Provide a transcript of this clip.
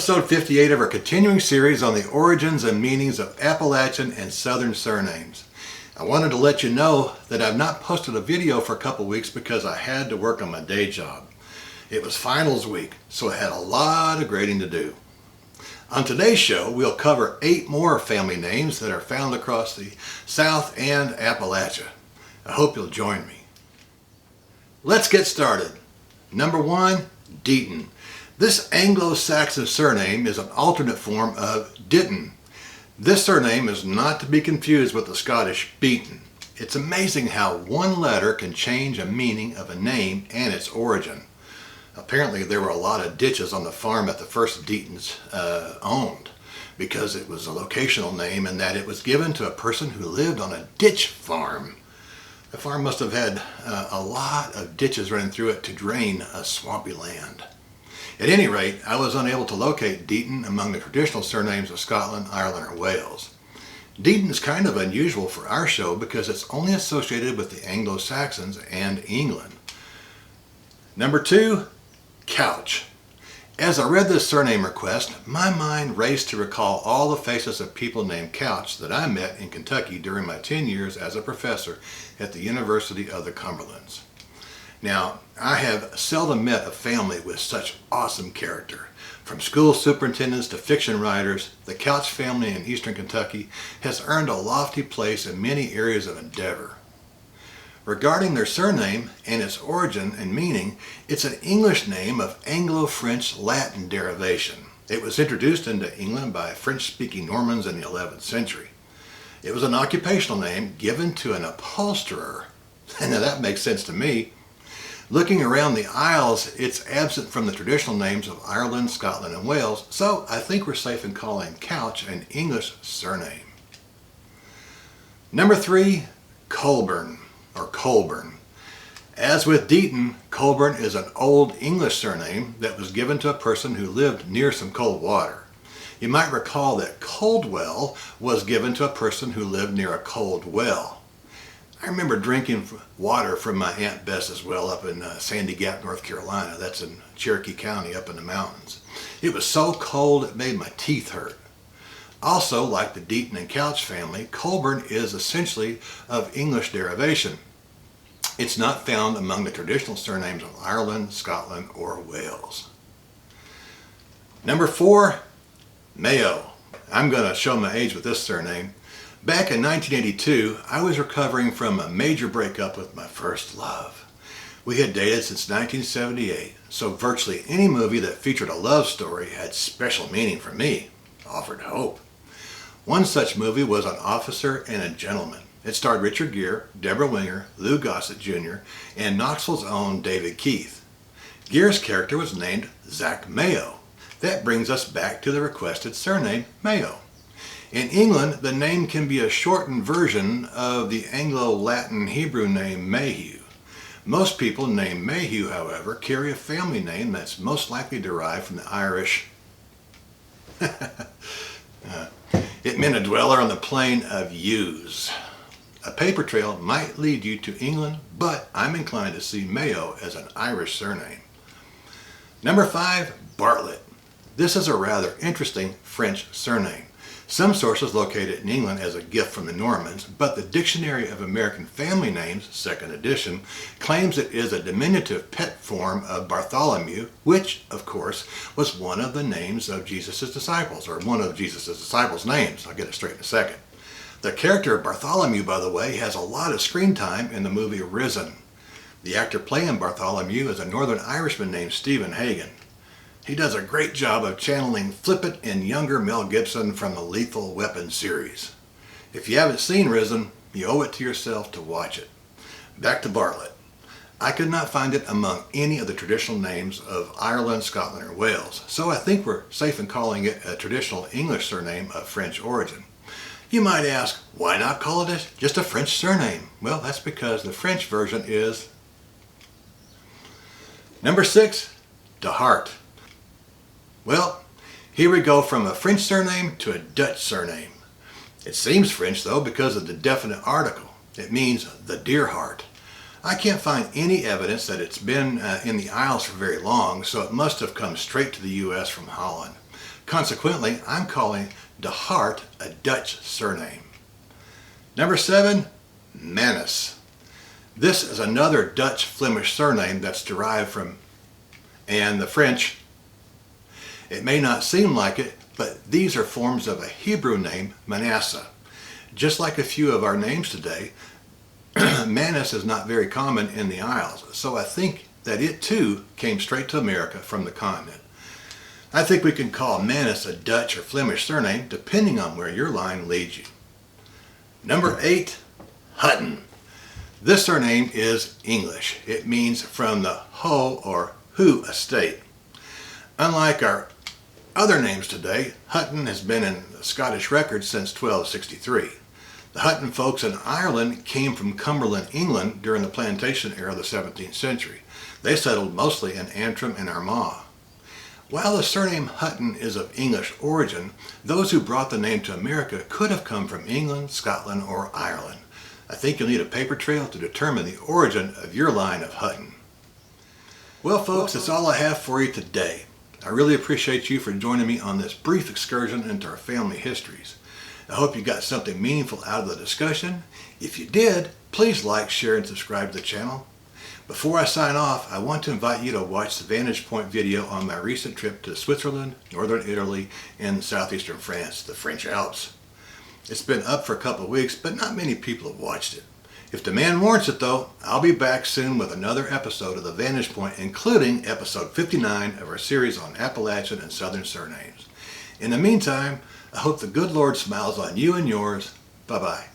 episode 58 of our continuing series on the origins and meanings of Appalachian and Southern surnames. I wanted to let you know that I've not posted a video for a couple weeks because I had to work on my day job. It was finals week, so I had a lot of grading to do. On today's show, we'll cover 8 more family names that are found across the South and Appalachia. I hope you'll join me. Let's get started. Number 1, Deaton. This Anglo-Saxon surname is an alternate form of Ditton. This surname is not to be confused with the Scottish Beaton. It's amazing how one letter can change a meaning of a name and its origin. Apparently there were a lot of ditches on the farm that the first Deatons owned because it was a locational name and that it was given to a person who lived on a ditch farm. The farm must have had a lot of ditches running through it to drain a swampy land. At any rate, I was unable to locate Deaton among the traditional surnames of Scotland, Ireland, or Wales. Deaton is kind of unusual for our show because it's only associated with the Anglo-Saxons and England. Number 2, Couch. As I read this surname request, my mind raced to recall all the faces of people named Couch that I met in Kentucky during my 10 years as a professor at the University of the Cumberlands. Now, I have seldom met a family with such awesome character. From school superintendents to fiction writers, the Couch family in eastern Kentucky has earned a lofty place in many areas of endeavor. Regarding their surname and its origin and meaning, it's an English name of Anglo-French Latin derivation. It was introduced into England by French-speaking Normans in the 11th century. It was an occupational name given to an upholsterer. Now that makes sense to me. Looking around the Isles, it's absent from the traditional names of Ireland, Scotland, and Wales, so I think we're safe in calling Couch an English surname. Number 3, Colburn, or Colburn. As with Deaton, Colburn is an old English surname that was given to a person who lived near some cold water. You might recall that Coldwell was given to a person who lived near a cold well. I remember drinking water from my Aunt Bess's well up in Sandy Gap, North Carolina. That's in Cherokee County up in the mountains. It was so cold it made my teeth hurt. Also, like the Deaton and Couch family, Colburn is essentially of English derivation. It's not found among the traditional surnames of Ireland, Scotland, or Wales. Number 4, Mayo. I'm going to show my age with this surname. Back in 1982, I was recovering from a major breakup with my first love. We had dated since 1978, so virtually any movie that featured a love story had special meaning for me, offered hope. One such movie was An Officer and a Gentleman. It starred Richard Gere, Deborah Winger, Lou Gossett Jr., and Knoxville's own David Keith. Gere's character was named Zach Mayo. That brings us back to the requested surname, Mayo. In England, the name can be a shortened version of the Anglo-Latin Hebrew name Mayhew. Most people named Mayhew, however, carry a family name that's most likely derived from the Irish. It meant a dweller on the plain of Yews. A paper trail might lead you to England, but I'm inclined to see Mayo as an Irish surname. Number 5, Bartlett. This is a rather interesting French surname. Some sources locate it in England as a gift from the Normans, but the Dictionary of American Family Names, 2nd edition, claims it is a diminutive pet form of Bartholomew, which, of course, was one of the names of Jesus' disciples, or one of Jesus' disciples' names. I'll get it straight in a second. The character of Bartholomew, by the way, has a lot of screen time in the movie Risen. The actor playing Bartholomew is a Northern Irishman named Stephen Hagen. He does a great job of channeling flippant and younger Mel Gibson from the Lethal Weapon series. If you haven't seen Risen, you owe it to yourself to watch it. Back to Bartlett. I could not find it among any of the traditional names of Ireland, Scotland, or Wales, so I think we're safe in calling it a traditional English surname of French origin. You might ask, why not call it just a French surname? Well, that's because the French version is... Number 6, deHart. Well, here we go from a French surname to a Dutch surname. It seems French though because of the definite article. It means the deHart. I can't find any evidence that it's been in the Isles for very long, so it must have come straight to the U.S. from Holland. Consequently, I'm calling deHart a Dutch surname. Number 7, Manasseh. This is another Dutch Flemish surname that's derived from and the French. It may not seem like it, but these are forms of a Hebrew name, Manasseh. Just like a few of our names today, Manasseh is not very common in the Isles, so I think that it too came straight to America from the continent. I think we can call Manasseh a Dutch or Flemish surname depending on where your line leads you. Number 8, Hutton. This surname is English. It means from the Hoe or Who estate. Unlike our other names today, Hutton has been in the Scottish records since 1263. The Hutton folks in Ireland came from Cumberland, England during the plantation era of the 17th century. They settled mostly in Antrim and Armagh. While the surname Hutton is of English origin, those who brought the name to America could have come from England, Scotland, or Ireland. I think you'll need a paper trail to determine the origin of your line of Hutton. Well folks, that's all I have for you today. I really appreciate you for joining me on this brief excursion into our family histories. I hope you got something meaningful out of the discussion. If you did, please like, share, and subscribe to the channel. Before I sign off, I want to invite you to watch the Vantage Point video on my recent trip to Switzerland, northern Italy, and southeastern France, the French Alps. It's been up for a couple of weeks, but not many people have watched it. If demand warrants it though, I'll be back soon with another episode of the Vantage Point, including episode 59 of our series on Appalachian and Southern surnames. In the meantime, I hope the good Lord smiles on you and yours. Bye-bye.